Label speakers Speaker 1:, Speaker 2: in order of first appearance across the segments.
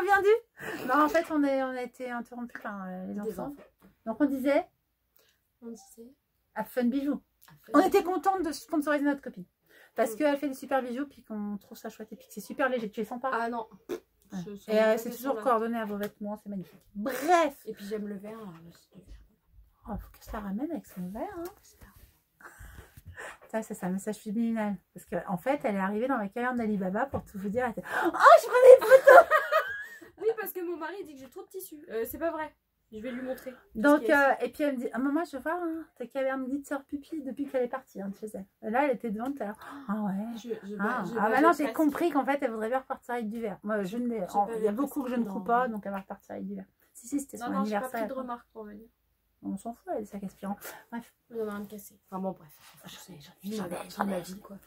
Speaker 1: revient du... Non, en fait, on a été interrompus par les enfants. Donc, on disait... À Fun Bijoux. On était contente de sponsoriser notre copine. Parce qu'elle fait des super bijoux, puis qu'on trouve ça chouette, et puis que c'est super léger. Tu les sens pas?
Speaker 2: Ah non.
Speaker 1: Et c'est toujours coordonné à vos vêtements, c'est magnifique. Bref.
Speaker 2: Et puis j'aime le vert.
Speaker 1: Oh, faut que je la ramène avec son verre. Hein. Ça, c'est ça, message subliminal. Parce qu'en fait, elle est arrivée dans la caverne d'Alibaba pour tout vous dire. Elle était... Oh, je prenais des photos.
Speaker 2: Oui, parce que mon mari dit que j'ai trop de tissu. C'est pas vrai. Je vais lui montrer.
Speaker 1: Donc, et puis elle me dit, ah, maman, je veux voir hein, ta caverne glitzer pupille depuis qu'elle est partie hein, de chez elle. Là, elle était devant, elle a ah ouais. Maintenant, j'ai compris qu'en fait, elle voudrait bien repartir avec du verre. Moi, je ne il y a beaucoup que je ne trouve pas, donc elle va repartir avec du verre. Si, c'était son anniversaire. Non, j'ai pas pris de remarques pour venir. On s'en fout, elle a des sacs aspirants. Bref.
Speaker 2: Il y en a un cassé. Enfin bon, bref.
Speaker 1: J'en ai vie, quoi.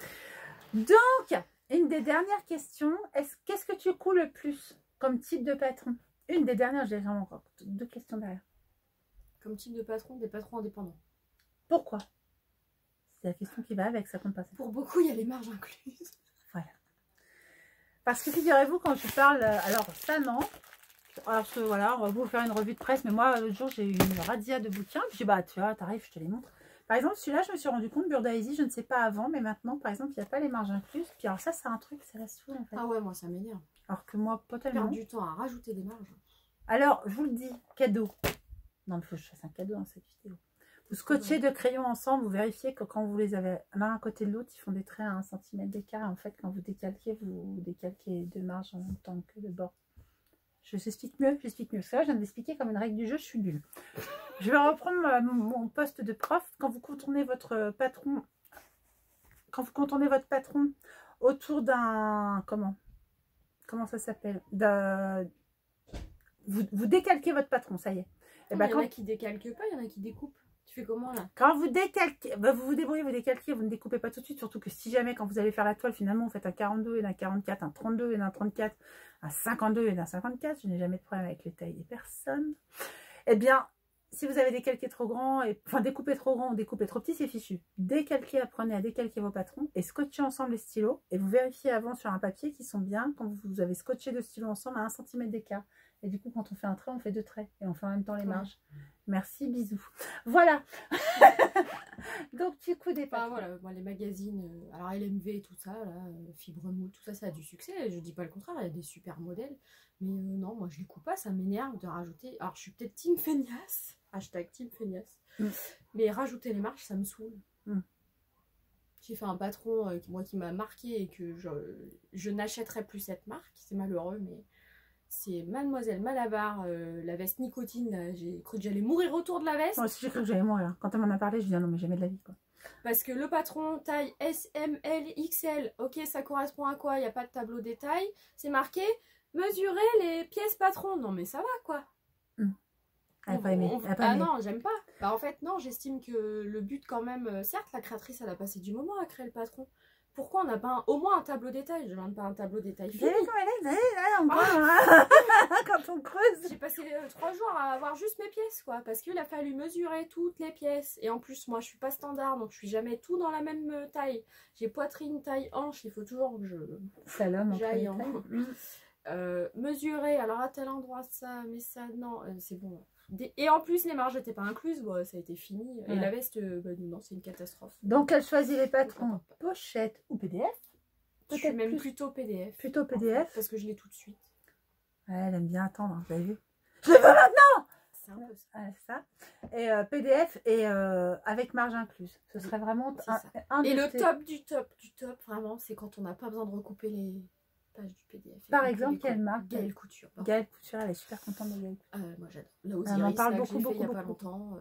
Speaker 1: Donc, une des dernières questions, qu'est-ce que tu couds le plus comme type de patron? Une des dernières, j'ai vraiment encore 2 questions derrière.
Speaker 2: Comme type de patron, des patrons indépendants.
Speaker 1: Pourquoi? C'est la question qui va avec, ça compte pas.
Speaker 2: Pour beaucoup, il y a les marges incluses.
Speaker 1: Voilà. Parce que figurez-vous, quand je parle, alors ça non. Alors voilà, on va vous faire une revue de presse, mais moi l'autre jour j'ai eu une razzia de bouquins. Puis bah tu vois, t'arrives, je te les montre. Par exemple, celui-là, je me suis rendu compte, Burdaisy, je ne sais pas avant, mais maintenant, par exemple, il n'y a pas les marges incluses. Puis alors ça, c'est un truc, ça la saoule en fait.
Speaker 2: Ah ouais, moi ça m'énerve.
Speaker 1: Alors que moi, pas tellement.
Speaker 2: Perdre du temps à rajouter des marges.
Speaker 1: Alors, je vous le dis, cadeau. Non, il faut que je fasse un cadeau dans cette vidéo. Vous scotchez 2 crayons ensemble, vous vérifiez que quand vous les avez l'un à côté de l'autre, ils font des traits à 1 cm d'écart. En fait, quand vous décalquez 2 marges en même temps que le bord. Je t'explique mieux, Ça, je viens d'expliquer comme une règle du jeu, je suis nulle. Je vais reprendre mon poste de prof. Quand vous contournez votre patron, autour d'un... Comment ça s'appelle? Vous décalquez votre patron, ça y est.
Speaker 2: Et bah, il y en a qui décalquent pas, il y en a qui découpent. Tu fais comment là?
Speaker 1: Quand vous décalquez, bah, vous vous débrouillez, vous décalquez, vous ne découpez pas tout de suite. Surtout que si jamais, quand vous allez faire la toile, finalement, vous faites un 42 et d'un 44, un 32 et d'un 34, un 52 et d'un 54. Je n'ai jamais de problème avec les tailles des personnes. Eh bien, si vous avez décalqué trop grand, enfin découpé trop grand ou découpé trop petit, c'est fichu. Décalquez, apprenez à décalquer vos patrons et scotchez ensemble les stylos. Et vous vérifiez avant sur un papier qu'ils sont bien quand vous avez scotché 2 stylos ensemble à 1 cm d'écart. Et du coup, quand on fait un trait, on fait 2 traits. Et on fait en même temps les marges. Merci, bisous. Voilà. Donc, tu couds des patrons.
Speaker 2: Voilà, moi, les magazines, alors LMV et tout ça, là, Fibre Moule, tout ça, ça a du succès. Je dis pas le contraire, il y a des super modèles. Mais non, moi, je les coupe pas, ça m'énerve de rajouter. Alors, je suis peut-être team feignasse. Hashtag team feignasse. Mais rajouter les marges, ça me saoule. J'ai fait un patron moi, qui m'a marqué et que je n'achèterai plus cette marque. C'est malheureux, mais... C'est Mademoiselle Malabar, la veste nicotine. J'ai cru que j'allais mourir autour de la veste.
Speaker 1: Moi aussi, j'ai cru que j'allais mourir. Quand elle m'en a parlé, je dis non, mais jamais de la vie, quoi.
Speaker 2: Parce que le patron, taille S, M, L, XL. Ok, ça correspond à quoi? Il n'y a pas de tableau détail. C'est marqué, mesurer les pièces patron. Non, mais ça va, quoi.
Speaker 1: Elle n'a pas aimé.
Speaker 2: Non, j'aime pas. Bah, en fait, non, j'estime que le but, quand même... certes, la créatrice, elle a passé du moment à créer le patron. Pourquoi on n'a pas au moins un tableau détail? Je ne demande pas un tableau détail fini.
Speaker 1: Quand on creuse.
Speaker 2: J'ai passé 3 jours à avoir juste mes pièces, quoi. Parce qu'il a fallu mesurer toutes les pièces. Et en plus, moi, je suis pas standard, donc je suis jamais tout dans la même taille. J'ai poitrine, taille, hanche. Il faut toujours que j'aille en... mesurer, alors à tel endroit ça, mais ça, non, c'est bon. Et en plus, les marges n'étaient pas incluses, bon, ça a été fini. Et la veste, non, c'est une catastrophe.
Speaker 1: Donc, elle choisit les patrons pochette ou PDF.
Speaker 2: Je suis même plutôt PDF.
Speaker 1: Plutôt PDF.
Speaker 2: Parce que je l'ai tout de suite.
Speaker 1: Ouais, elle aime bien attendre, vous avez vu. Je le veux maintenant.
Speaker 2: C'est un peu ça.
Speaker 1: Ça. Et PDF et avec marge incluse. Ce serait vraiment un
Speaker 2: et le top du top, vraiment, c'est quand on n'a pas besoin de recouper les... page du PDF.
Speaker 1: Par exemple, quelle marque?
Speaker 2: Gaëlle Couture.
Speaker 1: Gaëlle Couture, elle est super contente de Gaëlle Couture.
Speaker 2: Moi j'adore. Là aussi,
Speaker 1: elle en parle beaucoup,
Speaker 2: il n'y a pas longtemps.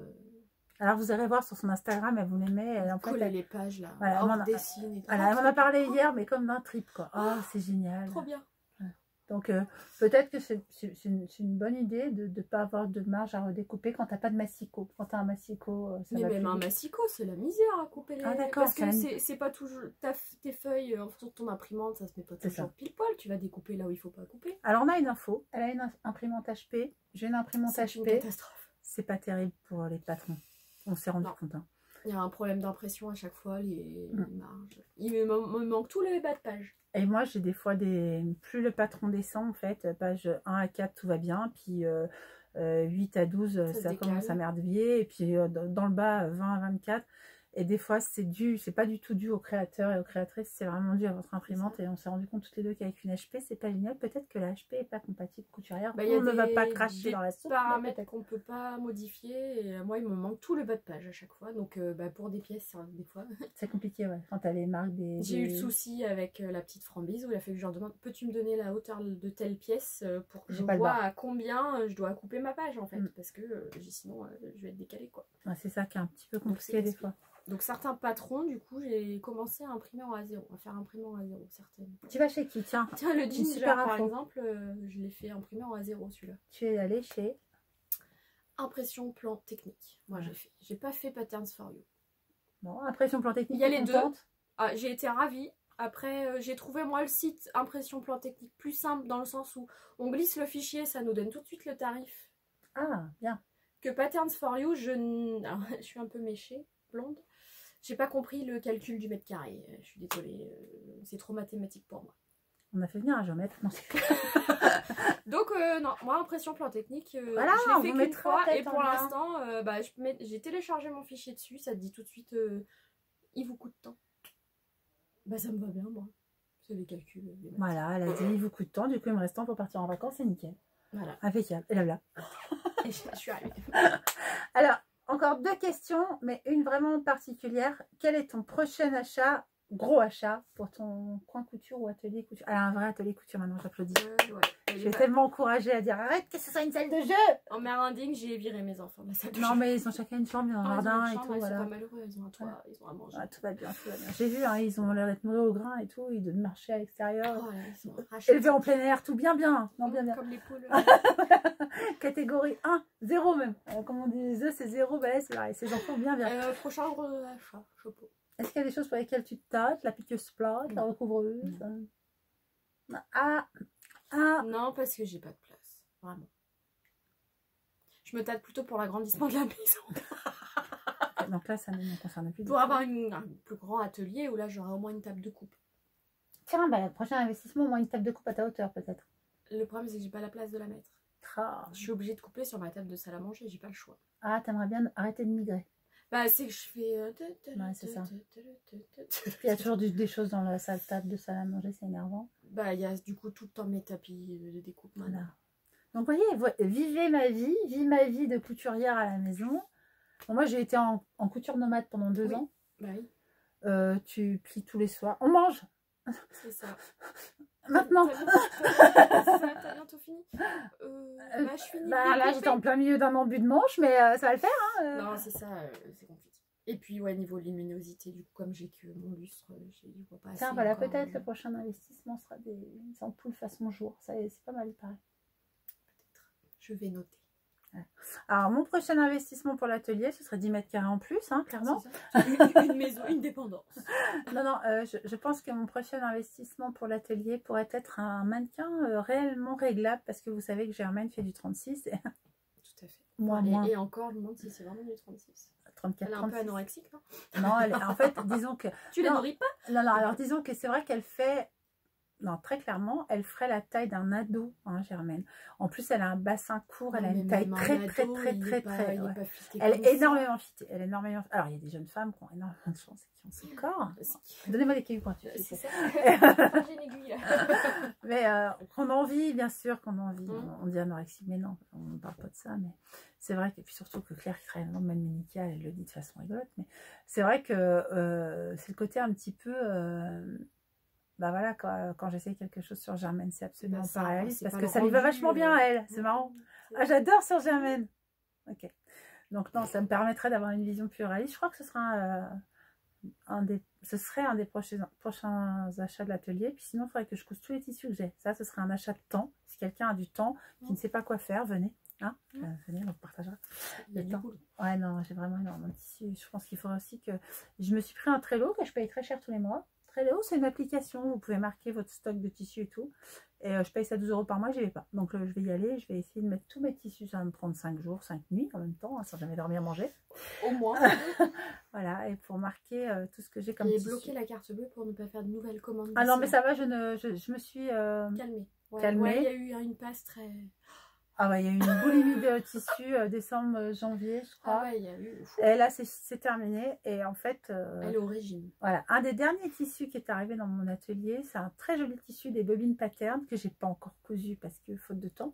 Speaker 1: Alors vous allez voir sur son Instagram, elle vous les met. Elle
Speaker 2: colle les pages là.
Speaker 1: Voilà,
Speaker 2: elle dessine et tout.
Speaker 1: Elle m'en a parlé hier, mais comme d'un trip quoi. Oh, c'est génial.
Speaker 2: Trop bien.
Speaker 1: Donc peut-être que c'est une bonne idée de ne pas avoir de marge à redécouper quand tu n'as pas de massicot. Quand tu as un massicot, ça
Speaker 2: mais
Speaker 1: va
Speaker 2: même un massicot, c'est la misère à couper les...
Speaker 1: Ah d'accord.
Speaker 2: Parce que c'est pas toujours... tes feuilles sur ton imprimante, ça se met pas toujours pile poil. Tu vas découper là où il faut pas couper.
Speaker 1: Alors on a une info. Elle a une imprimante HP. J'ai une imprimante HP.
Speaker 2: C'est une catastrophe.
Speaker 1: C'est pas terrible pour les patrons. On s'est rendu compte. Hein.
Speaker 2: Il y a un problème d'impression à chaque fois, les marges. Il me manque tous les bas de page.
Speaker 1: Et moi, j'ai des fois plus le patron descend, en fait, page 1 à 4, tout va bien, puis 8 à 12, ça commence à merdiller, et puis dans le bas, 20 à 24. Et des fois, c'est pas du tout dû aux créateurs et aux créatrices, c'est vraiment dû à votre imprimante. Et on s'est rendu compte toutes les deux qu'avec une HP, c'est pas génial. Peut-être que la HP n'est pas compatible couturière. On ne va pas cracher dans la soupe.
Speaker 2: Il y a des paramètres qu'on peut pas modifier. Et moi, il me manque tout le bas de page à chaque fois. Donc, pour des pièces, des fois.
Speaker 1: C'est compliqué, ouais. Quand tu as les marques des.
Speaker 2: J'ai eu le souci avec la petite Frambise où il a fait que je leur demande peux-tu me donner la hauteur de telle pièce pour que je vois à combien je dois couper ma page en fait. Parce que sinon, je vais être décalée quoi.
Speaker 1: Ouais, c'est ça qui est un petit peu compliqué des fois.
Speaker 2: Donc certains patrons, du coup, j'ai commencé à imprimer en A0, à faire imprimer en A0, certaines.
Speaker 1: Tu vas chez qui? Tiens,
Speaker 2: le Ginger, par exemple, je l'ai fait imprimer en A0, celui-là.
Speaker 1: Tu es allé chez
Speaker 2: Impression plan technique. Moi, j'ai pas fait Patterns for You.
Speaker 1: Bon, impression plan technique.
Speaker 2: Il y a les deux. Ah, j'ai été ravie. Après, j'ai trouvé, moi, le site impression plan technique plus simple dans le sens où on glisse le fichier, ça nous donne tout de suite le tarif.
Speaker 1: Ah, bien.
Speaker 2: Que Patterns for You, alors, je suis un peu méchée, blonde. J'ai pas compris le calcul du mètre carré. Je suis désolée, c'est trop mathématique pour moi.
Speaker 1: On a fait venir un géomètre.
Speaker 2: Donc, non, moi, impression plan technique,
Speaker 1: voilà,
Speaker 2: je l'ai fait qu'une fois. Et pour l'instant, j'ai téléchargé mon fichier dessus. Ça te dit tout de suite, il vous coûte tant. Bah, ça me va bien, moi. C'est les calculs.
Speaker 1: Voilà, elle a dit, il vous coûte tant. Du coup, il me reste temps pour partir en vacances. C'est nickel.
Speaker 2: Voilà.
Speaker 1: Impeccable. Et là.
Speaker 2: Et je suis arrivée.
Speaker 1: Alors, encore 2 questions, mais une vraiment particulière. Quel est ton prochain achat, gros achat, pour ton coin couture ou atelier couture? Elle a un vrai atelier couture maintenant, j'applaudis. Je suis tellement encouragée à dire arrête que ce soit une salle de jeu.
Speaker 2: En merinding, j'ai viré mes enfants de la salle de jeu.
Speaker 1: Non, mais ils ont chacun une chambre, ils ont un jardin et tout.
Speaker 2: Ils
Speaker 1: voilà.
Speaker 2: sont pas malheureux, ils ont un toit, ils ont à manger.
Speaker 1: Ah, tout va bien, tout va bien. J'ai vu, hein, ils ont l'air d'être nourris au grain et tout, ils doivent marcher à l'extérieur.
Speaker 2: Oh, ils sont
Speaker 1: élevés en plein air, tout bien, bien. Non, bien, bien.
Speaker 2: Comme les poules.
Speaker 1: Catégorie 1, 0 même. Comme on dit, les œufs, c'est 0, bah là, c'est pareil. Ces enfants, bien, bien.
Speaker 2: Prochain gros achat, chapeau.
Speaker 1: Est-ce qu'il y a des choses pour lesquelles tu te tâtes? La piqueuse plate, la recouvreuse?
Speaker 2: Non, parce que j'ai pas de place. Vraiment. Je me tâte plutôt pour l'agrandissement de la maison.
Speaker 1: Donc là, ça ne me concerne plus.
Speaker 2: Pour avoir un plus grand atelier où là, j'aurai au moins une table de coupe.
Speaker 1: Tiens, bah, le prochain investissement, au moins une table de coupe à ta hauteur, peut-être.
Speaker 2: Le problème, c'est que j'ai pas la place de la mettre. Je suis obligée de couper sur ma table de salle à manger, j'ai pas le choix.
Speaker 1: Ah, t'aimerais bien arrêter de migrer.
Speaker 2: Bah, c'est que je fais...
Speaker 1: Ouais, c'est ça. Il y a toujours des choses dans la table de salle à manger, c'est énervant.
Speaker 2: Bah, il y a du coup tout le temps mes tapis de découpe.
Speaker 1: Voilà. Donc, vous voyez, vivez ma vie, vis ma vie de couturière à la maison. Bon, moi, j'ai été en couture nomade pendant 2 ans.
Speaker 2: Bah oui.
Speaker 1: Tu plies tous les soirs. On mange.
Speaker 2: C'est ça.
Speaker 1: Maintenant.
Speaker 2: T'as bientôt fini. Je finis.
Speaker 1: Là, j'étais en plein milieu d'un embut de manche, mais ça va le faire. Hein,
Speaker 2: Non, c'est ça, c'est compliqué. Et puis, ouais, niveau luminosité, du coup, comme j'ai que mon lustre, je vois pas assez.
Speaker 1: Tiens, voilà, peut-être le prochain investissement sera des ampoules façon jour. Ça, c'est pas mal, pareil.
Speaker 2: Peut-être. Je vais noter.
Speaker 1: Ouais. Alors, mon prochain investissement pour l'atelier, ce serait 10 mètres carrés en plus, hein, clairement.
Speaker 2: Une maison, une dépendance.
Speaker 1: Non, je pense que mon prochain investissement pour l'atelier pourrait être un mannequin réellement réglable, parce que vous savez que Germaine fait du 36. Et...
Speaker 2: Tout à fait. Et encore, je me demande si c'est vraiment du 36.
Speaker 1: 34,
Speaker 2: elle est un
Speaker 1: 36.
Speaker 2: peu anorexique, non?
Speaker 1: Non, en fait, disons que...
Speaker 2: Tu la nourris pas?
Speaker 1: Non, alors disons que c'est vrai qu'elle fait... Non, très clairement, elle ferait la taille d'un ado, hein, Germaine. En plus, elle a un bassin court, elle a une taille très. Elle est énormément fitée. Elle est énormément... Alors, il y a des jeunes femmes qui ont énormément de chance et qui ont ce corps. Donnez-moi des cailloux pointus.
Speaker 2: C'est ça. J'ai une aiguille, là.
Speaker 1: Mais qu'on a envie, bien sûr qu'on a envie. On dit anorexie, mais non, on ne parle pas de ça. Mais c'est vrai que, puis surtout que Claire, qui travaille dans le domaine médical, elle le dit de façon rigolote. Mais c'est vrai que c'est le côté un petit peu... Bah voilà, quand j'essaie quelque chose sur Germaine, c'est absolument pas réaliste parce que ça lui va vachement bien à elle. C'est marrant. Ah, j'adore sur Germaine. Ok. Donc non, ça me permettrait d'avoir une vision plus réaliste. Je crois que ce sera ce serait un des prochains achats de l'atelier. Puis sinon, il faudrait que je couse tous les tissus que j'ai. Ça, ce serait un achat de temps. Si quelqu'un a du temps, qui ne sait pas quoi faire, venez. Hein, venez, on partagera le temps. Ouais, non, j'ai vraiment énormément de tissus. Je pense qu'il faudrait aussi que... Je me suis pris un Trello que je paye très cher tous les mois. Trello, c'est une application, vous pouvez marquer votre stock de tissus et tout. Et je paye ça 12 € par mois, j'y vais pas. Donc je vais y aller, je vais essayer de mettre tous mes tissus, ça va me prendre 5 jours, 5 nuits en même temps, hein, sans jamais dormir, manger.
Speaker 2: Au moins.
Speaker 1: Voilà, et pour marquer tout ce que j'ai comme
Speaker 2: Et
Speaker 1: tissu.
Speaker 2: bloquer la carte bleue pour ne pas faire de nouvelles commandes.
Speaker 1: Ah non, mais ça va, je me suis...
Speaker 2: calmée. Ouais,
Speaker 1: calmée.
Speaker 2: Ouais, il y a eu une passe très...
Speaker 1: Ah ouais, il y a eu une boulimie de tissus décembre, janvier, je crois.
Speaker 2: Ah ouais, il y a eu...
Speaker 1: Et là, c'est terminé. Et en fait...
Speaker 2: Elle est au régime.
Speaker 1: Voilà, un des derniers tissus qui est arrivé dans mon atelier, c'est un très joli tissu des bobines pattern que j'ai pas encore cousu parce que faute de temps.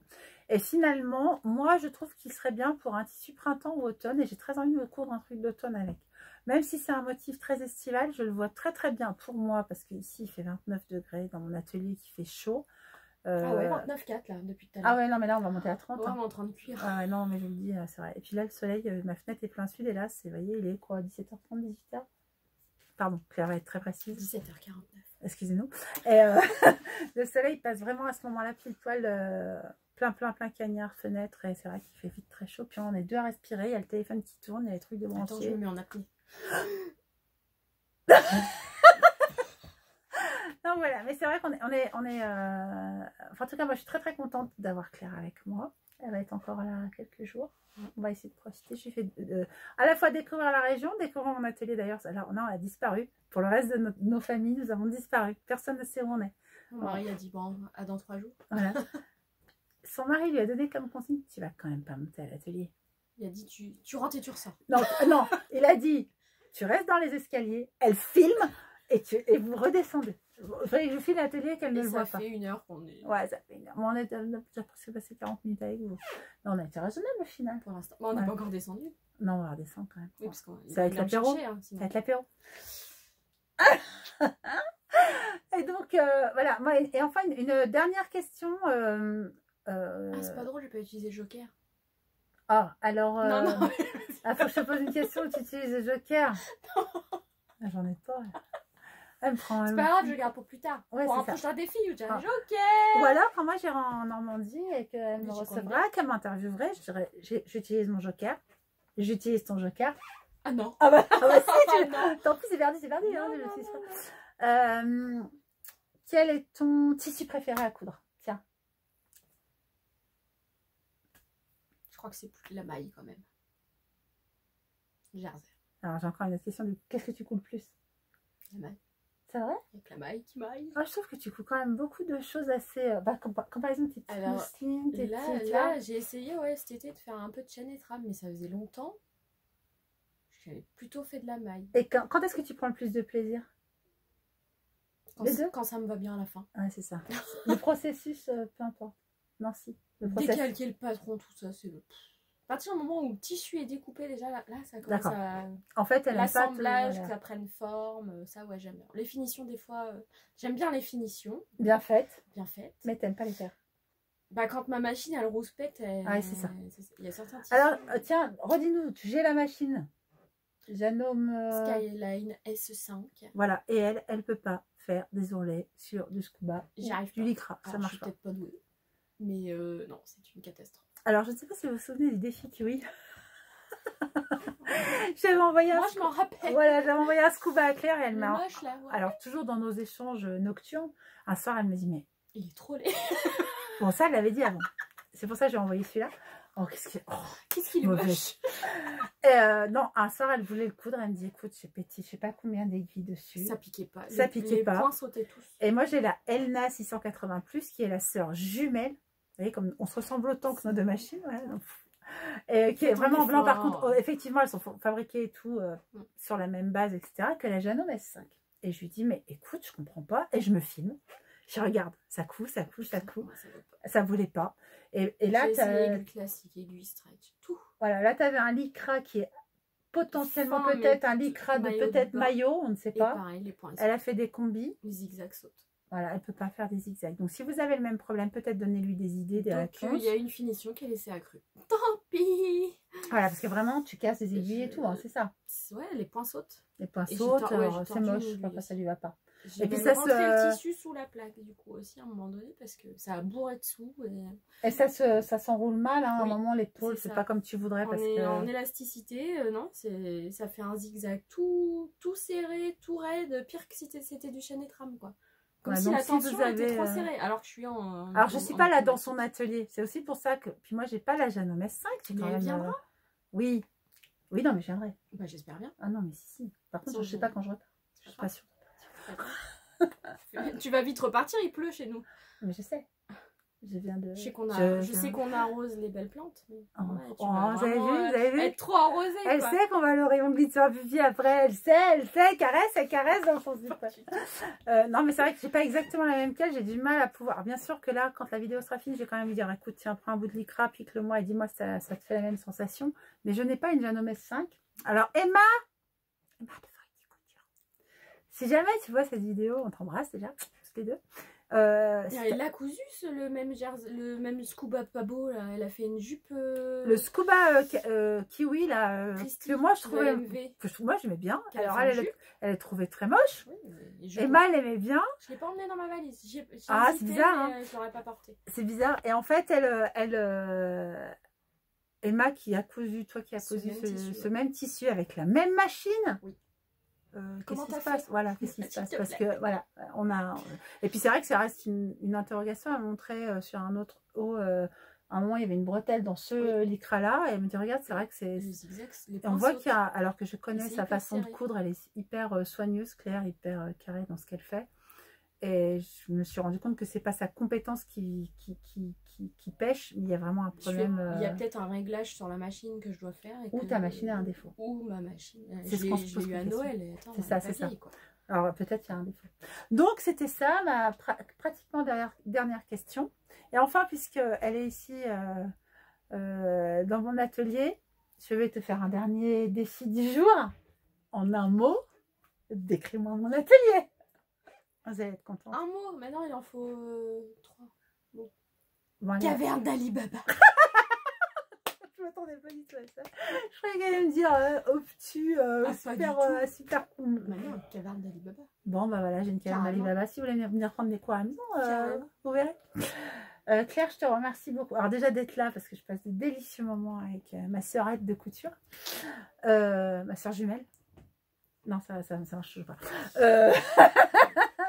Speaker 1: Et finalement, moi, je trouve qu'il serait bien pour un tissu printemps ou automne. Et j'ai très envie de me coudre un truc d'automne avec. Même si c'est un motif très estival, je le vois très très bien pour moi parce qu'ici, il fait 29 degrés dans mon atelier qui fait chaud.
Speaker 2: Ah ouais, 29,4 là, depuis tout à l'heure.
Speaker 1: Ah ouais, non, mais là, on va monter à 30.
Speaker 2: Ouais, on est en train de cuire.
Speaker 1: Ah ouais, non, mais je vous le dis, c'est vrai. Et puis là, le soleil, ma fenêtre est plein sud. Et là, vous voyez, il est quoi, 17h30, 18h? Pardon, Claire va être très précise.
Speaker 2: 17h49.
Speaker 1: Excusez-nous. Et le soleil passe vraiment à ce moment-là, pile poil, plein cagnard, fenêtre. Et c'est vrai qu'il fait vite très chaud. Puis on est deux à respirer. Il y a le téléphone qui tourne, il y a les trucs de branchier.
Speaker 2: Attends, je me mets en apnée.
Speaker 1: Donc voilà, mais c'est vrai qu'on est enfin, en tout cas, moi, je suis très très contente d'avoir Claire avec moi. Elle va être encore là quelques jours. On va essayer de profiter. Je suis fait à la fois découvrir la région, découvrir mon atelier. D'ailleurs, là, on a disparu. Pour le reste de nos familles, nous avons disparu. Personne ne sait où on est.
Speaker 2: Mon mari a dit, bon, à dans 3 jours.
Speaker 1: Voilà. Son mari lui a donné comme consigne, tu vas quand même pas monter à l'atelier.
Speaker 2: Il a dit, tu rentres et tu ressors.
Speaker 1: Non, non, il a dit, tu restes dans les escaliers, elle filme et vous redescendez. Je file à l'atelier qu'elle ne le voit pas.
Speaker 2: Ça fait 1 heure qu'on est...
Speaker 1: Ouais, ça fait 1 heure. Bon, on a déjà presque passé 40 minutes avec vous. Non, on a été raisonnable au final.
Speaker 2: Pour l'instant. Bon, on n'est pas encore descendu.
Speaker 1: Non, on va redescendre quand même.
Speaker 2: Oui, parce qu'on
Speaker 1: ça va être l'apéro.
Speaker 2: Hein,
Speaker 1: ça va être l'apéro. Et donc, voilà. Et enfin, une dernière question.
Speaker 2: Ah, c'est pas drôle, j'ai pas utilisé Joker.
Speaker 1: Ah, alors...
Speaker 2: Non, non.
Speaker 1: Ah, faut que je te pose une question où tu utilises le Joker. Non. Ah, j'en ai pas. Elle me prend...
Speaker 2: C'est pas grave, je garde pour plus tard.
Speaker 1: Ouais,
Speaker 2: pour un
Speaker 1: ça.
Speaker 2: prochain défi où tu as Joker.
Speaker 1: Ou alors, quand moi j'irai en Normandie et qu'elle me recevra, qu'elle m'interviewerait, je dirais, j'utilise mon Joker. J'utilise ton Joker.
Speaker 2: Ah non.
Speaker 1: Ah bah, si,
Speaker 2: non.
Speaker 1: Tant pis, c'est perdu, c'est perdu.
Speaker 2: Non,
Speaker 1: hein,
Speaker 2: non.
Speaker 1: Quel est ton tissu préféré à coudre? Tiens.
Speaker 2: Je crois que c'est plus la maille quand même. Jersey.
Speaker 1: Alors j'ai encore une autre question. Qu'est-ce que tu couds le plus?
Speaker 2: La maille.
Speaker 1: C'est vrai?
Speaker 2: Il y a que la maille qui maille.
Speaker 1: Je trouve que tu couds quand même beaucoup de choses assez... comme par exemple tes petites mousselines, tes petites...
Speaker 2: Là j'ai essayé cet été de faire un peu de chaîne et trame, mais ça faisait longtemps. J'avais plutôt fait de la maille.
Speaker 1: Et quand est-ce que tu prends le plus de plaisir?
Speaker 2: Quand ça me va bien à la fin.
Speaker 1: Ouais, c'est ça. Le processus, peu importe. Non, si.
Speaker 2: Décalquer le patron, tout ça, c'est le... À partir du moment où le tissu est découpé, déjà là ça commence à...
Speaker 1: En fait,
Speaker 2: l'assemblage, que ça prenne forme, ça ouais, j'aime bien. Les finitions, des fois, j'aime bien les finitions.
Speaker 1: Bien faites.
Speaker 2: Bien faites.
Speaker 1: Mais t'aimes pas les faire.
Speaker 2: Bah, quand ma machine, elle rouspète,
Speaker 1: ouais, c'est ça.
Speaker 2: Il y a certains tissus.
Speaker 1: Alors, tiens, redis-nous, j'ai la machine. Janome...
Speaker 2: Skyline S5.
Speaker 1: Voilà, et elle peut pas faire des ourlets sur du scuba, du lycra. Ça marche pas.
Speaker 2: Je suis peut-être pas douée. Mais non, c'est une catastrophe.
Speaker 1: Alors, je ne sais pas si vous vous souvenez du défi Kiwi. J'avais envoyé
Speaker 2: Moi, je m'en rappelle.
Speaker 1: Voilà, j'avais envoyé un scuba à Claire et elle m'a...
Speaker 2: Ouais.
Speaker 1: Alors, toujours dans nos échanges nocturnes, un soir, elle me dit, mais...
Speaker 2: Il est trop laid.
Speaker 1: Bon, ça, elle l'avait dit avant. C'est pour ça que j'ai envoyé celui-là. Oh,
Speaker 2: qu'est-ce qu'il est moche.
Speaker 1: Non, un soir, elle voulait le coudre. Elle me dit, écoute, j'ai pété, je sais pas combien d'aiguilles dessus.
Speaker 2: Ça piquait pas.
Speaker 1: Ça piquait pas.
Speaker 2: Les points sautaient tous.
Speaker 1: Et moi, j'ai la Elna 680+, qui est la sœur jumelle. Vous voyez, comme on se ressemble autant que nos deux machines. Ouais, donc... Et qui est vraiment blanc. Par contre, effectivement, elles sont fabriquées et tout sur la même base, etc. que la Janome S5. Et je lui dis, mais écoute, je comprends pas. Et je me filme. Je regarde, ça coud, ça coud, ça coud. Ça voulait pas. Et là,
Speaker 2: tu as aiguille classique, aiguille stretch, tout.
Speaker 1: Voilà, là, tu avais un lycra qui est potentiellement peut-être un lycra de peut-être maillot, on ne sait pas.
Speaker 2: Et pareil, les points.
Speaker 1: Elle a fait des combis.
Speaker 2: Les zigzags sautent.
Speaker 1: Voilà, elle ne peut pas faire des zigzags. Donc, si vous avez le même problème, peut-être donnez-lui des idées, des réponses.
Speaker 2: Il y a une finition qui est laissée accrue. Tant pis.
Speaker 1: Voilà, parce que vraiment, tu casses des aiguilles et tout, hein, c'est ça.
Speaker 2: Ouais, les points sautent.
Speaker 1: Les points sautent, c'est moche, je sais pas, ça lui va pas.
Speaker 2: J'ai
Speaker 1: puis
Speaker 2: même
Speaker 1: ça
Speaker 2: rentré
Speaker 1: se...
Speaker 2: le tissu sous la plaque du coup aussi à un moment donné parce que ça a bourré dessous.
Speaker 1: Et ça s'enroule mal, hein, à un
Speaker 2: Oui,
Speaker 1: moment, les tôles,
Speaker 2: c'est
Speaker 1: c'est
Speaker 2: ça.
Speaker 1: pas comme tu voudrais.
Speaker 2: On
Speaker 1: Parce
Speaker 2: est
Speaker 1: que...
Speaker 2: en élasticité, non, ça fait un zigzag tout serré, tout raide, pire que si c'était du chaîné trame, quoi. Comme
Speaker 1: Ouais,
Speaker 2: si
Speaker 1: donc
Speaker 2: la
Speaker 1: si vous
Speaker 2: tension était
Speaker 1: avez,
Speaker 2: trop serrée, alors que je suis en...
Speaker 1: Alors, je suis pas là dans son
Speaker 2: automatique.
Speaker 1: atelier. C'est aussi pour ça que... Puis moi, j'ai pas la Janome S5. J'ai
Speaker 2: Mais
Speaker 1: quand
Speaker 2: elle
Speaker 1: même...
Speaker 2: viendra.
Speaker 1: Oui. Oui, non, mais je viendrai.
Speaker 2: Bah, j'espère bien.
Speaker 1: Ah non, mais si. Par contre,
Speaker 2: Sans
Speaker 1: je sais pas quand je repars. Je suis pas sûre.
Speaker 2: Tu vas vite repartir, il pleut chez nous.
Speaker 1: Mais je sais. Je viens de...
Speaker 2: Je sais qu'on arrose les belles plantes. Mais
Speaker 1: Oh,
Speaker 2: ouais, tu
Speaker 1: oh,
Speaker 2: vas
Speaker 1: vous avez vu,
Speaker 2: vraiment,
Speaker 1: vous avez vu
Speaker 2: être trop arrosée,
Speaker 1: Elle
Speaker 2: quoi.
Speaker 1: sait qu'on va le rayon glitter pipi après. Elle sait, elle caresse dans son slip. Non, mais c'est vrai que j'ai pas exactement la même qu'elle. J'ai du mal à pouvoir. Alors, bien sûr que là, quand la vidéo sera finie, je vais quand même lui dire écoute, tiens, prends un bout de lycra, pique-le-moi et dis-moi si ça te fait la même sensation. Mais je n'ai pas une Janome S5. Alors, Emma de Variety Couture. Si jamais tu vois cette vidéo, on t'embrasse déjà, tous les deux.
Speaker 2: Elle a cousu le même scuba pas beau là. Elle a fait une jupe.
Speaker 1: Le scuba kiwi là, que moi je trouvais, moi j'aimais bien. Alors elle est trouvée très moche. Oui, Emma elle aimait bien.
Speaker 2: Je l'ai pas emmenée dans ma valise.
Speaker 1: Ah c'est bizarre. Hein.
Speaker 2: Je l'aurais pas portée.
Speaker 1: C'est bizarre. Et en fait Emma qui a cousu, toi qui as cousu ce même tissu avec la même machine.
Speaker 2: Oui.
Speaker 1: Qu'est-ce qui se passe? Voilà, qu'est-ce qui se passe? Parce que voilà, on a. Et puis c'est vrai que ça reste une interrogation à montrer sur un autre haut. À un moment, il y avait une bretelle dans ce lycra-là, et elle me dit regarde, c'est vrai que c'est. Et on voit qu'il y a, alors que je connais sa façon de coudre, elle est hyper soigneuse, claire, hyper carrée dans ce qu'elle fait. Et je me suis rendu compte que c'est pas sa compétence qui pêche, mais il y a vraiment un problème.
Speaker 2: Il y a peut-être un réglage sur la machine que je dois faire.
Speaker 1: Ou ta machine a un défaut.
Speaker 2: Ou ma machine.
Speaker 1: C'est ce qu'on se pose
Speaker 2: eu à Noël.
Speaker 1: C'est ça, c'est ça. Alors peut-être il y a un défaut. Donc c'était ça ma pratiquement dernière question. Et enfin, puisqu'elle est ici dans mon atelier, je vais te faire un dernier défi du jour. En un mot, décris-moi mon atelier. Vous allez être content.
Speaker 2: Un mot, maintenant il en faut 3. Bon.
Speaker 1: Voilà.
Speaker 2: Caverne d'Alibaba.
Speaker 1: Je m'attendais pas du tout à ça. Je croyais qu'elle allait me dire obtus, super cool.
Speaker 2: Maintenant, caverne d'Alibaba.
Speaker 1: Bon, bah voilà, j'ai une caverne d'Alibaba. Si vous voulez venir prendre des cours à la maison, vous verrez. Claire, je te remercie beaucoup. Alors déjà d'être là, parce que je passe de délicieux moments avec ma sœurette de couture. Ma sœur jumelle. Non, ça marche pas.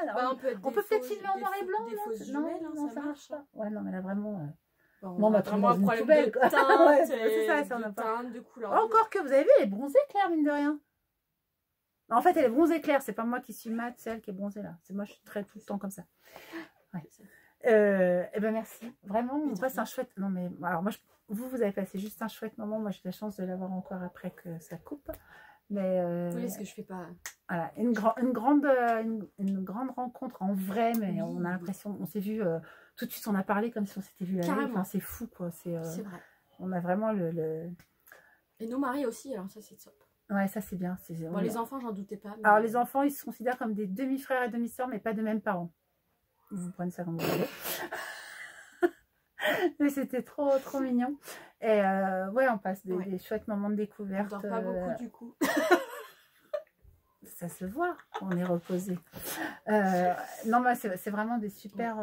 Speaker 2: Bah, on peut
Speaker 1: peut-être filmer en noir et blanc.
Speaker 2: Des fausses
Speaker 1: jumelles,
Speaker 2: non, ça marche pas.
Speaker 1: Ouais, non, mais là vraiment.
Speaker 2: Bon, bah, vraiment un problème
Speaker 1: poubelle,
Speaker 2: de teinte,
Speaker 1: ouais, c'est ça, si on n'a pas.
Speaker 2: de couleur.
Speaker 1: Encore que vous avez vu, elle est bronzée Claire, mine de rien. En fait, elle est bronzée Claire, c'est pas moi qui suis mat, c'est elle qui est bronzée là. C'est moi, je suis très tout le temps comme ça. Ouais. Eh ben merci. Vraiment, on passe un chouette. Non mais alors moi, vous avez passé juste un chouette moment. Moi, j'ai la chance de l'avoir encore après que ça coupe. Mais
Speaker 2: oui, ce que je fais pas.
Speaker 1: Voilà, une grande rencontre en vrai, mais oui. On a l'impression, on s'est vu tout de suite, on a parlé comme si on s'était vu la veille. Enfin, c'est fou quoi. C'est vrai. On a vraiment
Speaker 2: Et nos maris aussi, alors ça c'est top.
Speaker 1: Ouais, ça c'est bien.
Speaker 2: Bon, les enfants, j'en doutais pas. Mais...
Speaker 1: Alors les enfants, ils se considèrent comme des demi-frères et demi-sœurs, mais pas de même parents. Vous prenez ça comme vous voulez. Mais c'était trop mignon. Et ouais, on passe des chouettes moments de découverte.
Speaker 2: On dort pas beaucoup du coup.
Speaker 1: Ça se voit, on est reposé. Non, bah, c'est vraiment des super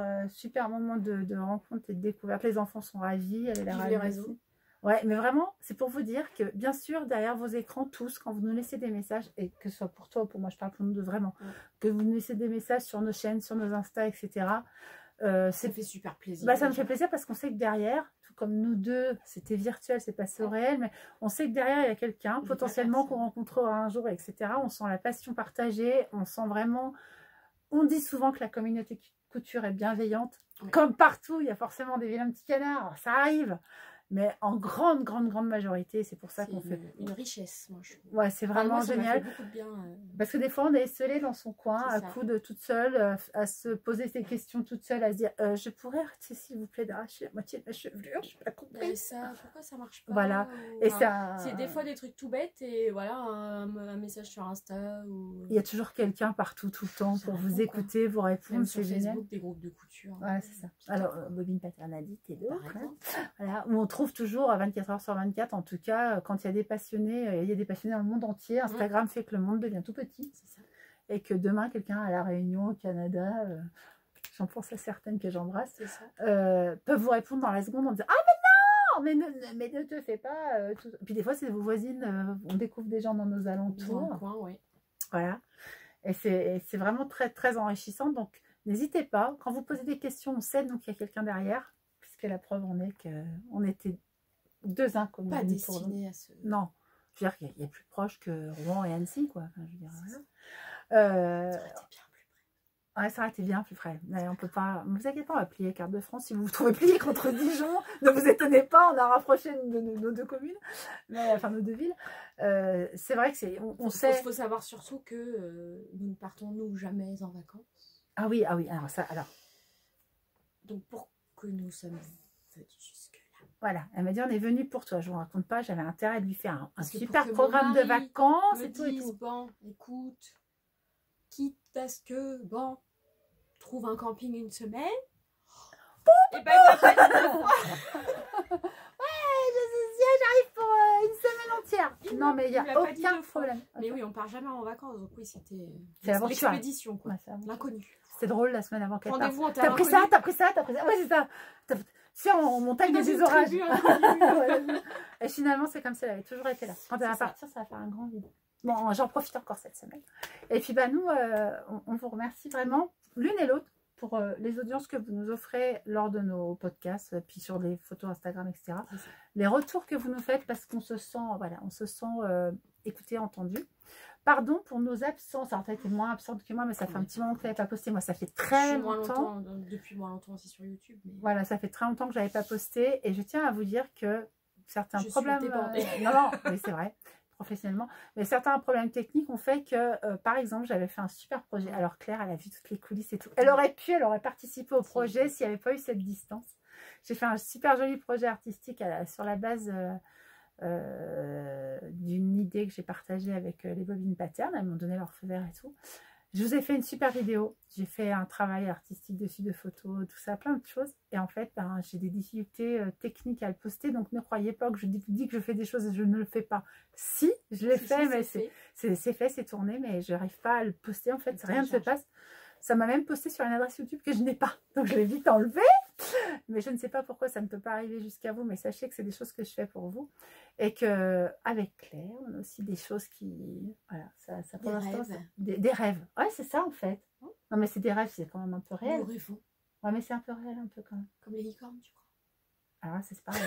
Speaker 1: moments de rencontre et de découverte. Les enfants sont ravis, elle est la ravie. Ouais, mais vraiment, c'est pour vous dire que, bien sûr, derrière vos écrans, tous, quand vous nous laissez des messages, et que ce soit pour toi ou pour moi, je parle pour nous deux vraiment, que vous nous laissez des messages sur nos chaînes, sur nos Insta, etc.
Speaker 2: Ça fait super plaisir.
Speaker 1: Bah, ça me fait plaisir parce qu'on sait que derrière, tout comme nous deux, c'était virtuel, c'est passé au réel, mais on sait que derrière, il y a quelqu'un, potentiellement qu'on rencontrera un jour, etc. On sent la passion partagée, on sent vraiment... On dit souvent que la communauté couture est bienveillante. Oui. Comme partout, il y a forcément des vilains petits canards, alors, ça arrive. Mais en grande majorité, c'est pour ça qu'on fait...
Speaker 2: Une richesse, moi, je trouve.
Speaker 1: Ouais, c'est vraiment génial.
Speaker 2: Beaucoup de bien,
Speaker 1: Parce que des fois, on est esselée dans son coin, à coude toute seule, à se poser ses questions toute seule, à se dire je pourrais arrêter, s'il vous plaît, d'arracher la moitié de ma chevelure, je n'ai pas compris.
Speaker 2: Et ça, pourquoi ça marche pas?
Speaker 1: Voilà. Ou, et ça...
Speaker 2: C'est des fois des trucs tout bêtes, et voilà, un message sur Insta. Ou...
Speaker 1: Il y a toujours quelqu'un partout, tout le temps, pour vous écouter, vous répondre, c'est génial.
Speaker 2: Facebook, des groupes de couture.
Speaker 1: Ouais, c'est ça. Alors, Bobine Paternalite et d'autres. Hein. Voilà, où on trouve toujours 24 heures sur 24, en tout cas, quand il y a des passionnés, il y a des passionnés dans le monde entier. Instagram fait que le monde devient tout petit.
Speaker 2: C'est ça.
Speaker 1: et que demain, quelqu'un à La Réunion, au Canada, j'en pense à certaines que j'embrasse, peuvent vous répondre dans la seconde en disant « Ah, mais non, mais ne te fais pas tout... ». Puis des fois, c'est vos voisines, on découvre des gens dans nos alentours.
Speaker 2: Dans le coin, oui.
Speaker 1: Voilà. Et c'est vraiment très, très enrichissant. Donc, n'hésitez pas. Quand vous posez des questions, on sait donc qu'il y a quelqu'un derrière, puisque la preuve en est qu'on était deux inconnus.
Speaker 2: Pas destinés à ce...
Speaker 1: Non. Je veux dire qu'il y a plus proche que Rouen et Annecy, quoi. Enfin, je veux dire, voilà.
Speaker 2: Ça aurait été bien plus près.
Speaker 1: Ouais, ça aurait été bien plus près. Mais on peut pas... Ne vous inquiétez pas, on va plier carte de France. Si vous vous trouvez plié contre Dijon, ne vous étonnez pas, on a rapproché nos deux communes, enfin nos deux villes. C'est vrai que c'est... On sait...
Speaker 2: Il faut savoir surtout que nous ne partons, nous, jamais en vacances.
Speaker 1: Ah oui, alors ça, alors...
Speaker 2: Donc, pour que nous sommes venus jusque-là.
Speaker 1: Voilà, elle m'a dit on est venu pour toi. Je vous raconte pas, j'avais intérêt de lui faire un super
Speaker 2: que
Speaker 1: programme de vacances et tout et tout.
Speaker 2: Bon, écoute, quitte à ce que, bon, trouve un camping une semaine. Et ben,
Speaker 1: j'arrive pour une semaine entière. Non, mais il n'y a aucun problème.
Speaker 2: Mais oui, on part jamais en vacances, donc oui, c'était
Speaker 1: l'expédition,
Speaker 2: quoi. L'inconnu.
Speaker 1: C'est drôle la semaine avant qu'elle parte.
Speaker 2: Rendez-vous en
Speaker 1: T'as pris ça, t'as pris ça, t'as pris ça. Ouais, c'est ça. Si on montagne des orages. Et finalement, c'est comme ça, elle avait toujours été là. Quand elle va partir, ça va faire un grand vide. Bon, j'en profite encore cette semaine. Et puis, bah, nous, on vous remercie vraiment, l'une et l'autre, pour les audiences que vous nous offrez lors de nos podcasts, puis sur les photos Instagram, etc. Les retours que vous nous faites, parce qu'on se sent, voilà, on se sent écouté, entendu. Pardon pour nos absences. Alors, tu as été moins absente que moi, mais ça fait un petit moment que tu n'avais pas posté. Moi, ça fait très longtemps.
Speaker 2: Depuis moins longtemps aussi sur YouTube. Mais...
Speaker 1: Voilà, ça fait très longtemps que je n'avais pas posté. Et je tiens à vous dire que certains problèmes... non, mais c'est vrai, professionnellement. Mais certains problèmes techniques ont fait que, par exemple, j'avais fait un super projet. Alors, Claire, elle a vu toutes les coulisses et tout. Elle aurait participé au projet s'il n'y avait pas eu cette distance. J'ai fait un super joli projet artistique sur la base... d'une idée que j'ai partagée avec les bobines patterns. Elles m'ont donné leur feu vert et tout. Je vous ai fait une super vidéo. J'ai fait un travail artistique dessus, de photos, tout ça, plein de choses. Et en fait, ben, j'ai des difficultés techniques à le poster. Donc, ne croyez pas que je dis que je fais des choses et je ne le fais pas. Si, je l'ai fait, mais c'est fait, c'est tourné, mais je n'arrive pas à le poster. En fait, rien ne se passe. Ça m'a même posté sur une adresse YouTube que je n'ai pas. Donc, je l'ai vite enlevé. Mais je ne sais pas pourquoi ça ne peut pas arriver jusqu'à vous. Mais sachez que c'est des choses que je fais pour vous. Et qu'avec Claire, on a aussi des choses qui... Voilà, ça pour l'instant, des rêves. Ouais, c'est ça, en fait. Non, mais c'est des rêves, c'est quand même un peu réel.
Speaker 2: Nous rêvons.
Speaker 1: Ouais, mais c'est un peu réel, un peu quand même.
Speaker 2: Comme les licornes, tu crois.
Speaker 1: Alors, c'est pareil.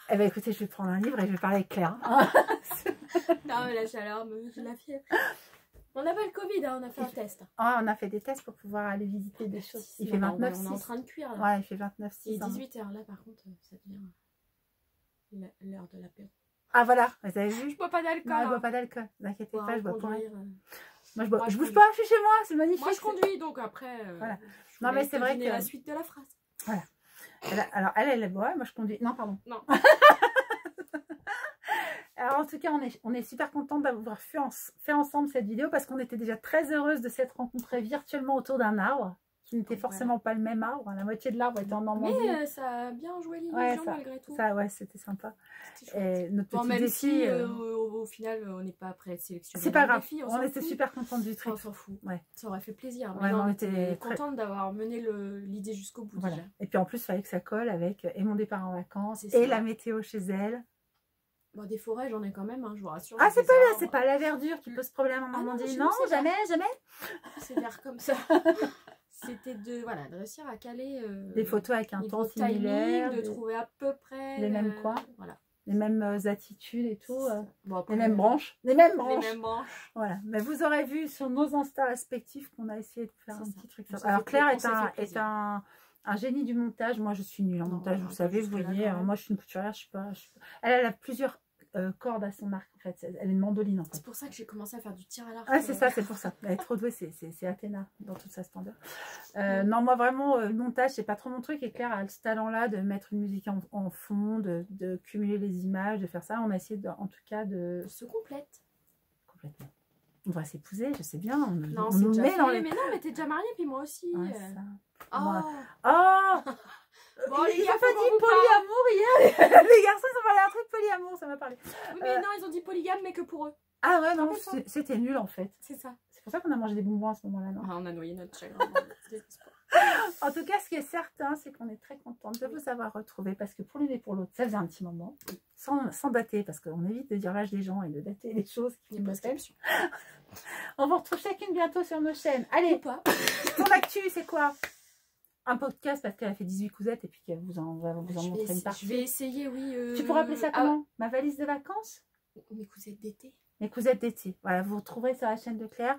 Speaker 1: Eh bien, écoutez, je vais prendre un livre et je vais parler avec Claire.
Speaker 2: Non, mais la chaleur, j'ai la fièvre. On n'a pas le Covid, hein, on a fait un test.
Speaker 1: Ah, on a fait des tests pour pouvoir aller visiter des choses. Il fait 29,
Speaker 2: on est en train de cuire. Là.
Speaker 1: Ouais, il fait 29, 6.
Speaker 2: Il est 18h, là, par contre, ça devient l'heure de l'apéro.
Speaker 1: Ah, voilà, vous avez vu?
Speaker 2: Je bois pas d'alcool.
Speaker 1: Non, je bois pas d'alcool. Ne vous inquiétez pas, je bois pas. Moi, je bouge
Speaker 2: pas,
Speaker 1: je suis chez moi, c'est magnifique.
Speaker 2: Moi, je conduis, donc après,
Speaker 1: voilà. Non, mais c'est vrai que...
Speaker 2: la suite de la phrase.
Speaker 1: Voilà. Alors, elle boit, moi, je conduis. Non, pardon.
Speaker 2: Non.
Speaker 1: Alors, en tout cas, on est super contente d'avoir fait ensemble cette vidéo parce qu'on était déjà très heureuse de s'être rencontrés virtuellement autour d'un arbre qui n'était forcément pas le même arbre. La moitié de l'arbre était en Normandie.
Speaker 2: Mais ça a bien joué l'illusion malgré tout.
Speaker 1: Ouais, c'était sympa. Et notre petit
Speaker 2: même
Speaker 1: défi...
Speaker 2: si au final, on n'est pas prêt à sélectionner.
Speaker 1: C'est pas grave, on était super contente du truc.
Speaker 2: On s'en fout.
Speaker 1: Ouais.
Speaker 2: Ça aurait fait plaisir.
Speaker 1: Ouais,
Speaker 2: on était contente d'avoir mené l'idée jusqu'au bout.
Speaker 1: Voilà.
Speaker 2: Déjà.
Speaker 1: Et puis en plus, il fallait que ça colle avec et mon départ en vacances et la météo chez elle.
Speaker 2: Bon, des forêts, j'en ai quand même, hein, je vous rassure.
Speaker 1: Ah, c'est pas la verdure qui pose problème en Normandie. Non, jamais.
Speaker 2: C'est vert comme ça. C'était de réussir à caler
Speaker 1: des photos avec un temps similaire,
Speaker 2: de trouver à peu près
Speaker 1: les mêmes coins,
Speaker 2: voilà.
Speaker 1: Les mêmes attitudes et tout,
Speaker 2: bon, après,
Speaker 1: les mêmes branches. Voilà. Mais vous aurez vu sur nos Insta respectifs qu'on a essayé de faire un petit truc. Alors Claire est un génie du montage. Moi, je suis nulle en montage. Vous savez, vous voyez. Moi, je suis une couturière. Je suis pas. Elle a plusieurs cordes à son arc. En fait, elle est une mandoline. En fait.
Speaker 2: C'est pour ça que j'ai commencé à faire du tir à l'arc.
Speaker 1: Ah, c'est ça, c'est pour ça. Elle est trop douée. C'est Athéna dans toute sa splendeur. Non, moi, vraiment, le montage, c'est pas trop mon truc. Et Claire a ce talent-là de mettre une musique en fond, de cumuler les images, de faire ça. On a essayé, en tout cas, de...
Speaker 2: Se complète.
Speaker 1: Complètement. On va s'épouser, je sais bien.
Speaker 2: On nous met dans les... Mais non, mais t'es déjà mariée, puis moi aussi.
Speaker 1: Ouais, ça.
Speaker 2: Oh
Speaker 1: Bon, les gars, pas dit polyamour hier. Les garçons, ils ont parlé un truc polyamour, ça m'a parlé.
Speaker 2: Oui, mais non, ils ont dit polygame, mais que pour eux.
Speaker 1: Ah ouais, non, c'était nul en fait.
Speaker 2: C'est ça.
Speaker 1: pour ça qu'on a mangé des bonbons à ce moment-là, non?
Speaker 2: Ah, on a noyé notre chagrin dans le désespoir.
Speaker 1: En tout cas, ce qui est certain, c'est qu'on est très contente de vous avoir retrouvés parce que pour l'une et pour l'autre, ça faisait un petit moment, sans dater, parce qu'on évite de dire l'âge des gens et de dater les choses qui nous appellent. On vous retrouve chacune bientôt sur nos chaînes. Allez, ton actu, c'est quoi? Un podcast parce qu'elle a fait 18 cousettes et puis qu'elle va vous en montrer une partie.
Speaker 2: Je vais essayer, oui.
Speaker 1: Tu pourrais appeler ça comment? Ma valise de vacances?
Speaker 2: Mes cousettes d'été.
Speaker 1: Mes cousettes d'été. Voilà, vous retrouverez sur la chaîne de Claire.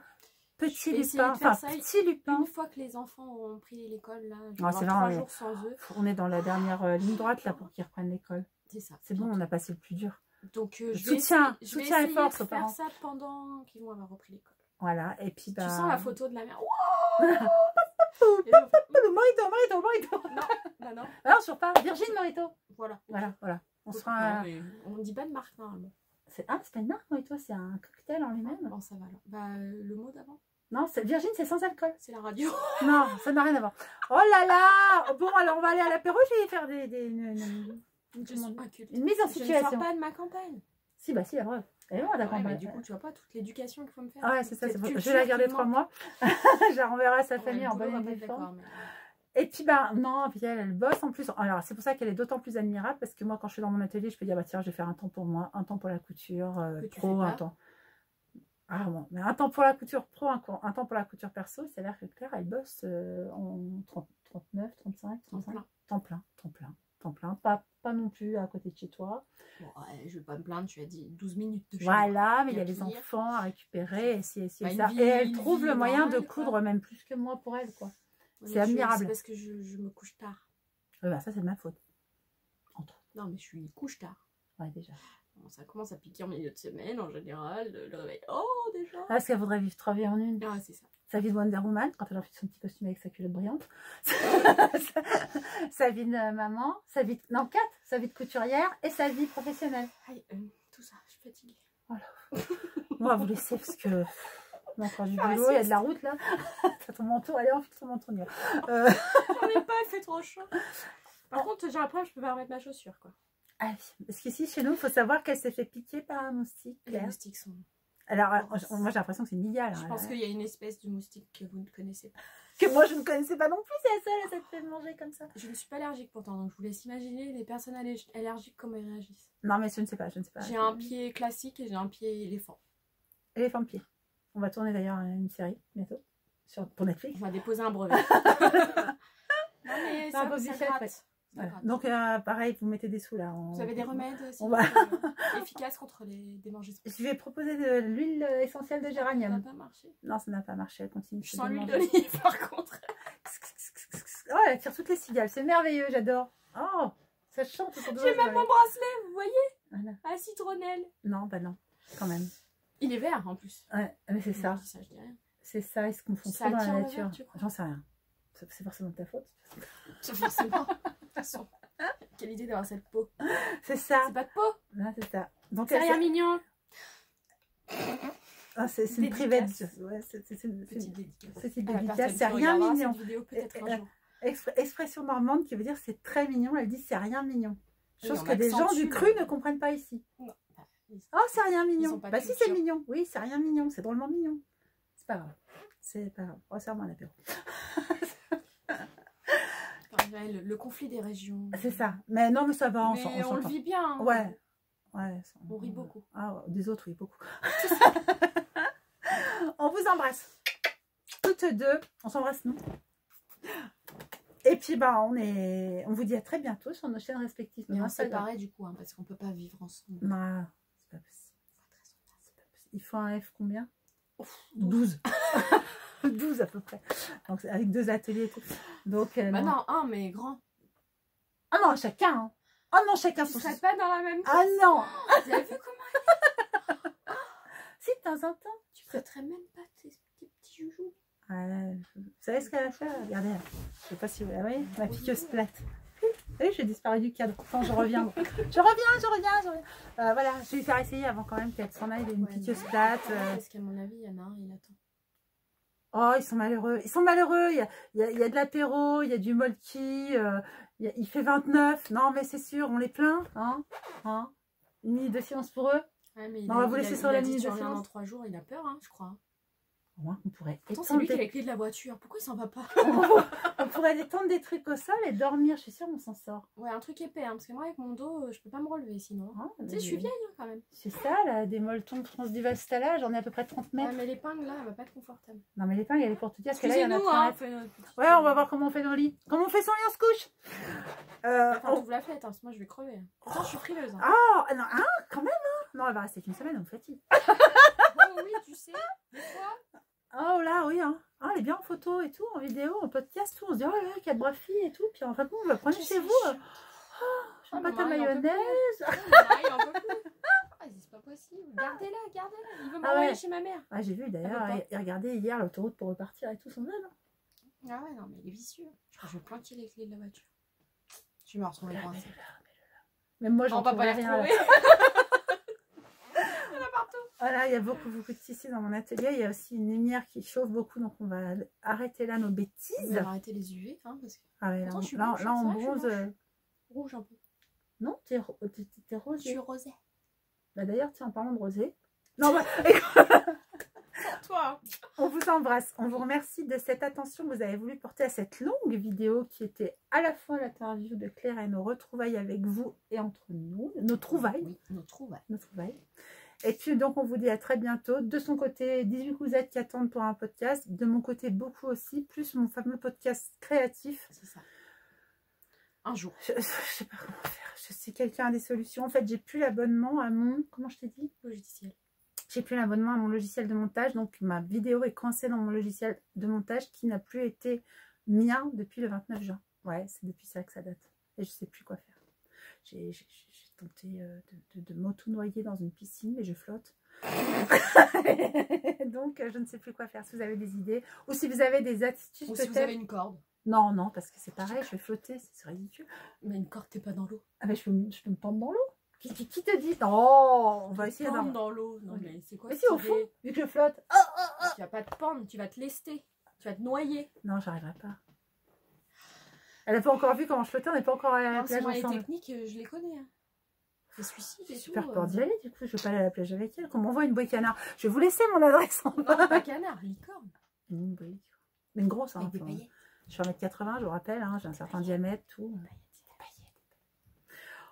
Speaker 1: Petit Lupin, enfin Petit Lupin.
Speaker 2: Une fois que les enfants ont pris l'école, là, je
Speaker 1: vais avoir
Speaker 2: 3 jours sans eux.
Speaker 1: On est dans la dernière ligne droite là pour qu'ils reprennent l'école.
Speaker 2: C'est ça.
Speaker 1: C'est bon, on a passé le plus dur.
Speaker 2: Donc je vais
Speaker 1: soutien et force
Speaker 2: essayer
Speaker 1: aux
Speaker 2: de faire
Speaker 1: parents.
Speaker 2: ça pendant qu'ils vont avoir repris l'école.
Speaker 1: Voilà, et puis
Speaker 2: Tu sens la photo de la mère.
Speaker 1: Morito.
Speaker 2: Non.
Speaker 1: Alors sur pas Virgin Morito.
Speaker 2: Voilà.
Speaker 1: On sera.
Speaker 2: On dit pas de marque normalement.
Speaker 1: C'est pas une marque Morito, c'est un cocktail en lui-même.
Speaker 2: Bon, ça va alors. Le mot d'avant.
Speaker 1: Non, Virgin, c'est sans alcool.
Speaker 2: C'est la radio.
Speaker 1: Non, ça n'a rien à voir. Oh là là. Bon, alors on va aller à l'apéro. Je vais faire une mise en situation.
Speaker 2: Je ne sors pas de ma campagne.
Speaker 1: Si, bah si, la preuve. Elle est loin, la campagne.
Speaker 2: Du coup, tu vois pas toute l'éducation qu'il faut me faire.
Speaker 1: Ouais, c'est ça. Je vais la garder 3 mois. Je la renverrai à sa famille en bonne et due forme. Et puis, non, puis elle bosse en plus. Alors, c'est pour ça qu'elle est d'autant plus admirable parce que moi, quand je suis dans mon atelier, je peux dire, tiens, je vais faire un temps pour moi, un temps pour la couture pro, un temps. Ah bon, mais un temps pour la couture pro, un temps pour la couture perso. C'est l'air que Claire, elle bosse en 39, 35, 35. Temps plein. Pas non plus à côté de chez toi.
Speaker 2: Bon, je vais pas me plaindre, tu as dit 12 minutes de chez
Speaker 1: voilà, mais il y a les enfants à récupérer, et ça. Et elle trouve le moyen de coudre même plus que moi pour elle, quoi. C'est admirable.
Speaker 2: C'est parce que je me couche tard.
Speaker 1: Ça, c'est de ma faute.
Speaker 2: Non, mais je suis couche tard.
Speaker 1: Ouais, déjà.
Speaker 2: Bon, ça commence à piquer en milieu de semaine, en général. Le réveil, déjà.
Speaker 1: Parce qu'elle voudrait vivre 3 vies en une.
Speaker 2: Ah, c'est ça.
Speaker 1: Sa vie de Wonder Woman, quand elle a fait son petit costume avec sa culotte brillante. Sa vie de maman, sa vie de couturière et sa vie professionnelle.
Speaker 2: Tout ça, je suis fatiguée.
Speaker 1: Voilà. On va vous laisser parce que on a encore du boulot, il y a de la route là. T'as ton manteau, allez, enfile ton manteau.
Speaker 2: J'en ai pas, il fait trop chaud. Par contre, j'ai après, je peux pas remettre ma chaussure, quoi.
Speaker 1: Ah oui, parce qu'ici, chez nous, il faut savoir qu'elle s'est fait piquer par un moustique.
Speaker 2: Les moustiques sont...
Speaker 1: Alors, moi, j'ai l'impression que c'est Miguel.
Speaker 2: Je pense qu'il y a une espèce de moustique que vous ne connaissez pas.
Speaker 1: Que moi, je ne connaissais pas non plus, c'est la seule, ça te fait manger comme ça.
Speaker 2: Je ne suis pas allergique pourtant, donc je vous laisse imaginer les personnes allergiques comment elles réagissent.
Speaker 1: Non, mais je ne sais pas.
Speaker 2: J'ai un pied classique et j'ai un pied éléphant.
Speaker 1: Éléphant pied. On va tourner d'ailleurs une série bientôt pour Netflix.
Speaker 2: On va déposer un brevet. Non, mais ça gratte.
Speaker 1: Voilà. Donc, pareil, vous mettez des sous là.
Speaker 2: Vous avez des remèdes efficaces contre les démangeaisons?
Speaker 1: Je vais proposer de l'huile essentielle de géranium.
Speaker 2: Ça n'a pas marché.
Speaker 1: Non, ça n'a pas marché. Elle continue.
Speaker 2: Je sens l'huile d'olive par contre.
Speaker 1: Oh, elle tire toutes les cigales. C'est merveilleux, j'adore. Oh, ça chante.
Speaker 2: J'ai même mon bracelet, vous voyez?
Speaker 1: Voilà.
Speaker 2: À citronnelle.
Speaker 1: Non, non, quand même.
Speaker 2: Il est vert en plus.
Speaker 1: Ouais, mais c'est ça.
Speaker 2: Je dis rien.
Speaker 1: C'est ça, ils se confondent trop dans la nature. J'en sais rien. C'est forcément de ta faute.
Speaker 2: C'est forcément. Quelle idée d'avoir cette peau.
Speaker 1: C'est ça.
Speaker 2: C'est pas de peau.
Speaker 1: Non, c'est ça. Donc
Speaker 2: c'est rien mignon.
Speaker 1: Ah, c'est une privée. Ouais, c'est une petite dédicace. C'est rien mignon. Expression normande qui veut dire c'est très mignon. Elle dit c'est rien mignon. Chose que des gens du cru ne comprennent pas ici. Non. Oh, c'est rien mignon. Bah si, c'est mignon. Oui, c'est rien mignon. C'est drôlement mignon. C'est pas grave. C'est pas grave. Resserre-moi l'apéro.
Speaker 2: Le conflit des régions.
Speaker 1: C'est ça. Mais non, mais ça va.
Speaker 2: Mais on le vit bien. Hein.
Speaker 1: Ouais.
Speaker 2: On rit beaucoup.
Speaker 1: Ah, des autres, oui, beaucoup. On vous embrasse. Toutes deux. On s'embrasse, nous. Et puis, on vous dit à très bientôt sur nos chaînes respectives.
Speaker 2: Mais on s'est pareil du coup, hein, parce qu'on peut pas vivre ensemble.
Speaker 1: Non, c'est pas possible. Il faut un F combien? 12. 12 à peu près. Donc, avec 2 ateliers et tout. Donc,
Speaker 2: non, un, mais grand.
Speaker 1: Ah non, chacun. Hein. Ah non, chacun
Speaker 2: son. Tu serais pas dans la même pièce.
Speaker 1: Ah non.
Speaker 2: Vous avez vu comment il est?
Speaker 1: Si, de temps en temps.
Speaker 2: Tu prêterais même pas tes petits joujoux.
Speaker 1: Vous savez ce qu'elle a fait? Regardez. Je sais pas si vous la voyez. Ma piqueuse plate. Vous voyez, j'ai disparu du cadre. Quand je reviens. Je reviens. Voilà, je vais lui faire essayer avant quand même qu'elle s'en aille. Une piqueuse plate.
Speaker 2: Parce qu'à mon avis, il y en a un, il attend.
Speaker 1: Oh, ils sont malheureux. Ils sont malheureux. Il y a de l'apéro, il y a du molki. Il fait 29. Non, mais c'est sûr, on les plaint. Hein Une minute de silence pour eux.
Speaker 2: Ouais, mais
Speaker 1: on va vous laisser sur la minute de
Speaker 2: silence.
Speaker 1: silence.
Speaker 2: Dans 3 jours, il a peur, hein, je crois.
Speaker 1: Au moins, on pourrait
Speaker 2: Attends, c'est
Speaker 1: étendre
Speaker 2: lui qui a
Speaker 1: des...
Speaker 2: les clés de la voiture. Pourquoi il s'en va pas?
Speaker 1: on pourrait étendre des trucs au sol et dormir. Je suis sûre on s'en sort.
Speaker 2: Ouais, un truc épais, hein, parce que moi, avec mon dos, je peux pas me relever sinon.
Speaker 1: Ah,
Speaker 2: Tu sais, je suis vieille hein, quand même.
Speaker 1: C'est ça, là, des molletons de France du Val-Stala, j'en ai à peu près 30 mètres.
Speaker 2: Ouais, mais l'épingle là, elle va pas être confortable.
Speaker 1: Non, mais l'épingle, elle est pour te dire que là, il y en a
Speaker 2: Excusez-nous,
Speaker 1: 30
Speaker 2: hein,
Speaker 1: mètres.
Speaker 2: fait notre petite-
Speaker 1: Ouais, on va voir comment on fait nos lits. Comment on fait son lit, on se couche.
Speaker 2: Enfin, t'ouvres la fenêtre, hein, parce que moi je vais crever. Attends, je suis frileuse. Hein.
Speaker 1: Ah, non, hein, quand même, hein. Non, elle va rester qu'une semaine, on fatigue.
Speaker 2: Oh oui, tu sais, des fois.
Speaker 1: Oh là, oui, hein. Ah, elle est bien en photo et tout, en vidéo, en podcast, tout. On se dit, oh là, 4 braves filles et tout. Puis en fait, on va prendre chez vous. J'aime pas ta mayonnaise.
Speaker 2: Il en peut plus. Ah, c'est pas possible. Gardez-la, gardez-la. Il veut m'envoyer chez ma mère.
Speaker 1: Ah, j'ai vu d'ailleurs, il regardait hier l'autoroute pour repartir et tout son âne.
Speaker 2: Ah ouais, non, mais il est vicieux. Je crois que je vais planquer les clés de la voiture. Je vais me retrouver coincée.
Speaker 1: Même moi, j'en
Speaker 2: On va pas les
Speaker 1: rien.
Speaker 2: retrouver. Il y en a partout.
Speaker 1: Voilà, il y a beaucoup de tissus dans mon atelier. Il y a aussi une lumière qui chauffe beaucoup, donc on va arrêter là nos bêtises.
Speaker 2: On va arrêter les UV, hein, parce que...
Speaker 1: Ah ouais,
Speaker 2: Attends,
Speaker 1: là, on bronze.
Speaker 2: Rouge un peu.
Speaker 1: Non, t'es rosé.
Speaker 2: Je suis rosée.
Speaker 1: Bah, d'ailleurs, tiens, en parlant de rosé. Non, bah,
Speaker 2: Toi.
Speaker 1: on vous embrasse. On vous remercie de cette attention que vous avez voulu porter à cette longue vidéo qui était à la fois l'interview de Claire et nos retrouvailles avec vous et entre nous. Nos trouvailles.
Speaker 2: Oui, nos trouvailles.
Speaker 1: Nos trouvailles. Et puis donc on vous dit à très bientôt. De son côté, 18 cousettes qui attendent pour un podcast. De mon côté, beaucoup aussi. Plus mon fameux podcast créatif.
Speaker 2: C'est ça. Un jour.
Speaker 1: Je sais pas comment faire. Je sais quelqu'un a des solutions. En fait, j'ai plus l'abonnement à mon... Comment je t'ai dit?
Speaker 2: Logiciel.
Speaker 1: J'ai plus l'abonnement à mon logiciel de montage. Donc ma vidéo est coincée dans mon logiciel de montage qui n'a plus été mien depuis le 29 juin. Ouais, c'est depuis ça que ça date. Et je sais plus quoi faire. J'ai tenté de m'auto-noyer dans une piscine, mais je flotte. Donc, je ne sais plus quoi faire. Si vous avez des idées, ou si vous avez des attitudes,
Speaker 2: Ou
Speaker 1: peut-être.
Speaker 2: si vous avez une corde.
Speaker 1: Non, non, parce que c'est pareil, je vais flotter, c'est ridicule.
Speaker 2: Mais une corde, t'es pas dans l'eau.
Speaker 1: Ah ben, je peux me pendre dans l'eau. Qui te dit? Non, on va essayer
Speaker 2: Pendre dans l'eau. Non, mais c'est quoi?
Speaker 1: Mais si, au fond, vu que je flotte.
Speaker 2: Tu vas pas te pendre, tu vas te lester. Tu vas te noyer.
Speaker 1: Non, j'arriverai pas. Elle n'a pas encore vu comment je flottais, on n'est pas encore à la plage
Speaker 2: Moi, les
Speaker 1: ensemble.
Speaker 2: techniques, je les connais. Hein. Les suicides et tout.
Speaker 1: Super peur d'y aller, du coup, je vais pas aller à la plage avec elle. Qu'on m'envoie une bouée canard. Je vais vous laisser mon adresse en bas.
Speaker 2: Non, pas canard, licorne.
Speaker 1: Une bouée. Mais une grosse, hein.
Speaker 2: Avec des paillettes.
Speaker 1: Je suis 1m80, je vous rappelle, hein, j'ai un certain diamètre, tout.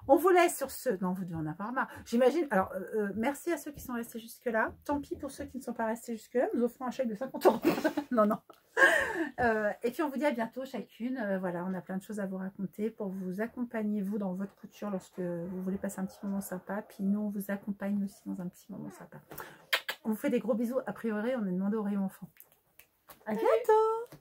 Speaker 1: On vous laisse sur ce. Non, vous devez en avoir marre. J'imagine. Alors, merci à ceux qui sont restés jusque-là. Tant pis pour ceux qui ne sont pas restés jusque-là. Nous offrons un chèque de 50 €. Non, non. Et puis, on vous dit à bientôt chacune. Voilà, on a plein de choses à vous raconter pour vous accompagner, vous, dans votre couture lorsque vous voulez passer un petit moment sympa. Puis nous, on vous accompagne aussi dans un petit moment sympa. On vous fait des gros bisous. A priori, on est demandé au rayon enfant. À bientôt!